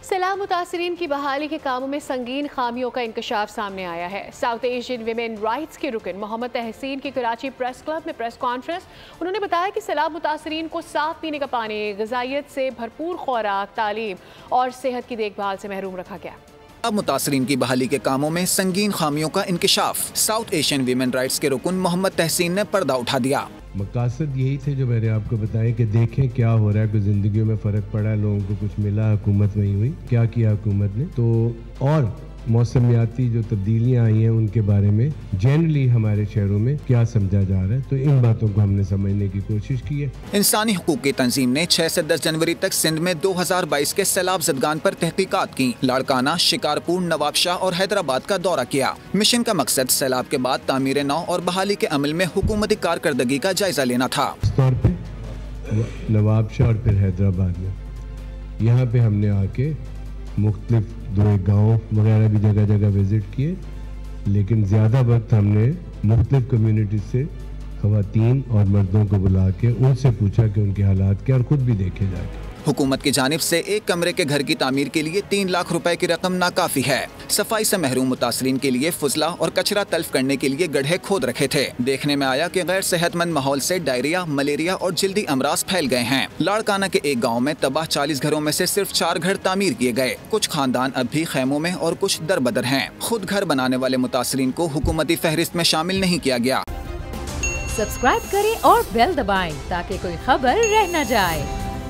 सैलाब मुतासरीन की बहाली के कामों में संगीन खामियों का इंकशाफ सामने आया है। साउथ एशियन विमेन राइट्स के रुकन मोहम्मद तहसीन की कराची प्रेस क्लब में प्रेस कॉन्फ्रेंस। उन्होंने बताया कि सैलाब मुतासरीन को साफ पीने का पानी, ग़िज़ाइयत से भरपूर खुराक, तालीम और सेहत की देखभाल से महरूम रखा गया। मुतासरीन की बहाली के कामों में संगीन खामियों का इंकशाफ। साउथ एशियन विमेन राइट्स के रुकन मोहम्मद तहसीन ने पर्दा उठा दिया। मकासद यही थे जो मैंने आपको बताया कि देखें क्या हो रहा है, कुछ ज़िंदगियों में फ़र्क पड़ा है, लोगों को कुछ मिला, हुकूमत नहीं हुई, क्या किया हुकूमत ने, तो और मौसमियाती जो तब्दीलियाँ आई हैं उनके बारे में जनरली हमारे शहरों में क्या समझा जा रहा है, तो इन बातों को हमने समझने की कोशिश की है। इंसानी हुकूक की तंजीम ने 6 से 10 जनवरी तक सिंध में 2022 के सैलाब ज़दगान पर तहकीकात की। लाड़काना, शिकारपुर, नवाबशाह और हैदराबाद का दौरा किया। मिशन का मकसद सैलाब के बाद तामीर नौ और बहाली के अमल में हुकूमती कारकर्दगी का जायजा लेना था। इस तौर पे नवाबशाह और फिर हैदराबाद में यहाँ पे हमने आके मुख्तलिफ दो गाँव वगैरह भी जगह जगह विज़िट किए, लेकिन ज़्यादा वक्त हमने मुख्तलिफ कम्युनिटी से ख़वातीन और मर्दों को बुला के उनसे पूछा कि उनके हालात क्या, और ख़ुद भी देखे जाके। हुकूमत की जानिब से एक कमरे के घर की तामीर के लिए 3 लाख रुपए की रकम नाकाफी है। सफाई से महरूम मुतासरीन के लिए फुजला और कचरा तल्फ करने के लिए गड्ढे खोद रखे थे। देखने में आया कि गैर सेहतमंद माहौल से डायरिया, मलेरिया और जल्दी अमराज फैल गए हैं। लाड़काना के एक गाँव में तबाह 40 घरों में से सिर्फ 4 घर तामीर किए गए। कुछ खानदान अब भी खैमों में और कुछ दरबदर हैं। खुद घर बनाने वाले मुतासरीन को हुकूमती फहरिस्त में शामिल नहीं किया गया। सब्सक्राइब करें और बेल दबाएं ताकि कोई खबर रह न जाए।